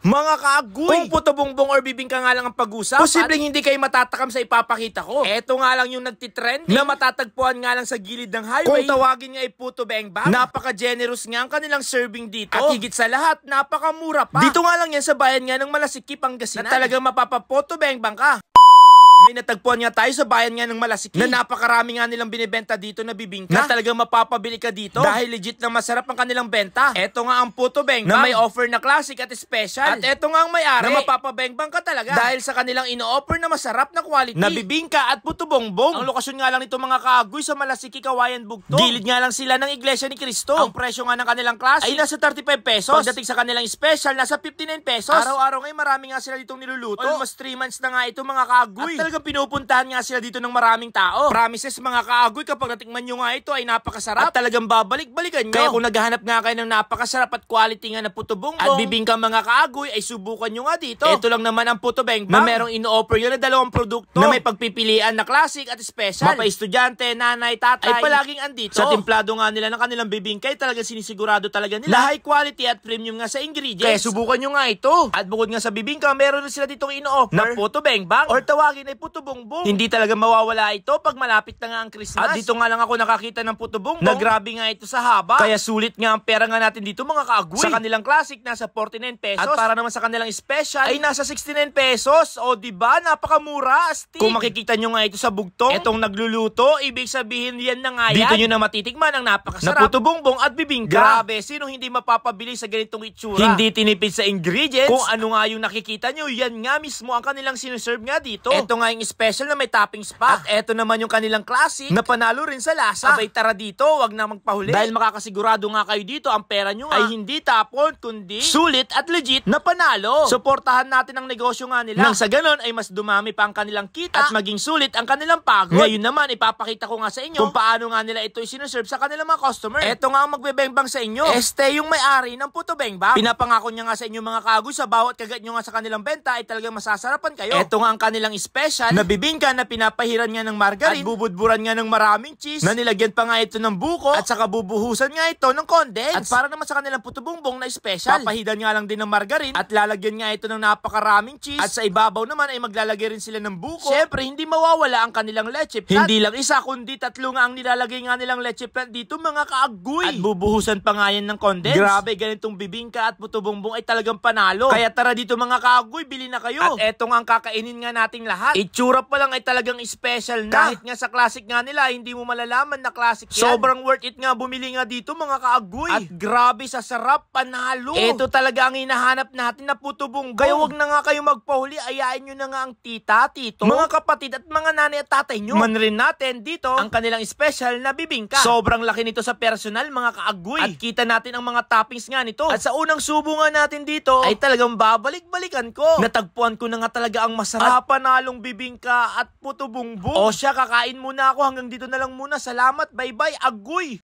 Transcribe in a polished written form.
Mga kaagoy! Kung puto bongbong or bibingka nga lang ang pag-usapan, posibleng hindi kayo matatakam sa ipapakita ko. Eto nga lang yung nagtitrend na matatagpuan nga lang sa gilid ng highway. Kung tawagin nga ay puto bengbang, napaka-generous nga ang kanilang serving dito. At higit sa lahat, napakamura pa. Dito nga lang yan sa bayan nga ng Malasiki, Pangasinan, na talagang mapapapoto bengbang ka. May natagpuan nga tayo sa bayan nga ng Malasiki na napakarami nga nilang binibenta dito na bibingka na talagang mapapabili ka dito dahil legit na masarap ang kanilang benta. Eto nga ang puto bengbang na may offer na classic at special. At eto nga ang may-ari na mapapabengbang ka talaga dahil sa kanilang ino-offer na masarap na quality na bibingka at puto bongbong. Ang lokasyon nga lang nito mga kaagoy sa Malasiki, Kawayan, Bugtong. Gilid nga lang sila ng Iglesia ni Cristo. Ang presyo nga ng kanilang classic ay nasa 35 pesos. Pagdating sa kanilang special, nasa 59 pesos. Araw-araw ngayon marami nga sila ditong niluluto. Almost 3 months na nga ito mga kaagoy. At talagang pinupuntahan nga sila dito ng maraming tao. Promises mga kaagoy, kapag natikman nyo nga ito ay napakasarap at talagang babalik-balikan nyo. Kaya kung naghahanap nga kayo ng napakasarap at quality nga na puto bongbong at bibingka mga kaagoy, ay subukan nyo nga dito. Ito lang naman ang puto bengbang na merong ino-offer yun na 2 produkto na may pagpipilian na classic at special. Mapa-estudyante, nanay, tatay ay palaging andito. Sa timplado nga nila ng kanilang bibingka ay talagang sinisigurado talaga nila na high quality at premium nga sa ingredients. Kaya subukan nyo nga ito. At bukod nga sa bibingka, meron rin sila ditong ino-offer na puto bengbang or tawagin ay puto bongbong. Hindi talaga mawawala ito pag malapit na nga ang Christmas. At dito nga lang ako nakakita ng puto bongbong na grabe nga ito sa haba. Kaya sulit nga ang pera nga natin dito mga kaagoy. Sa kanilang classic nasa 49 pesos. At para naman sa kanilang special ay nasa 69 pesos. O diba, napakamura, astig. Kung makikita nyo nga ito sa Bugtong, etong nagluluto, ibig sabihin yan na nga yan. Dito nyo na matitikman ang napakasarap na puto bongbong at bibingka. Grabe, sino hindi mapapabili sa ganitong itsura? Hindi tinipid sa ingredients. Kung ano nga yung nakikita nyo, yan nga mismo ang kanilang sinuserve nga dito. Ito nga yung special na may toppings pa. At eto naman yung kanilang classic na panalo rin sa lasa. Abay tara dito, wag na magpahuli. Dahil makakasigurado nga kayo dito, ang pera nyo nga ay hindi tapon, kundi sulit at legit na panalo. Suportahan natin ang negosyo nga nila. Nang sa ganon ay mas dumami pa ang kanilang kita at maging sulit ang kanilang pagod. Ngayon naman, ipapakita ko nga sa inyo kung paano nga nila ito isinuserve sa kanilang mga customer. Eto nga ang magbebengbang sa inyo. Este yung may-ari ng puto bengbang. Pinapangako niya nga sa inyo mga kaagoy, sa bawat kagat nyo nga sa kanilang benta ay talagang masasarapan kayo. Eto nga ang kanilang special na bibingka na pinapahiran nga ng margarine at bubudburan nga ng maraming cheese na nilagyan pa nga ito ng buko at saka bubuhusan nga ito ng condensed. At para naman sa kanilang puto bongbong na special, papahidan nga lang din ng margarine at lalagyan nga ito ng napakaraming cheese at sa ibabaw naman ay maglalagay rin sila ng buko. Syempre, hindi mawawala ang kanilang leche plant. Hindi lang isa, kundi 3 nga ang nilalagay nga nilang leche plant dito mga kaagoy. At bubuhusan pa nga yan ng condensed. Grabe, ganitong bibingka at puto bongbong ay talagang panalo. Kaya tara dito mga kaagoy, bili na kayo. At eto nga ang kakainin nga nating lahat. Itsura pa lang ay talagang special na. Kahit nga sa classic nga nila, hindi mo malalaman na classic yan. Sobrang worth it nga bumili nga dito mga kaagoy. At grabe sa sarap, panalo. Ito talaga ang hinahanap natin na puto bongbong. Kaya wag na nga kayo magpahuli, ayain nyo na nga ang tita, tito, mga kapatid at mga nanay at tatay nyo. Manrin natin dito ang kanilang special na bibingka. Sobrang laki nito sa personal mga kaagoy. At kita natin ang mga toppings nga nito. At sa unang subo nga natin dito ay talagang babalik-balikan ko. Natagpuan ko na nga talaga ang masarap panalong bibingka at puto bongbong. O siya, kakain muna ako, hanggang dito na lang muna. Salamat, bye-bye, agoy!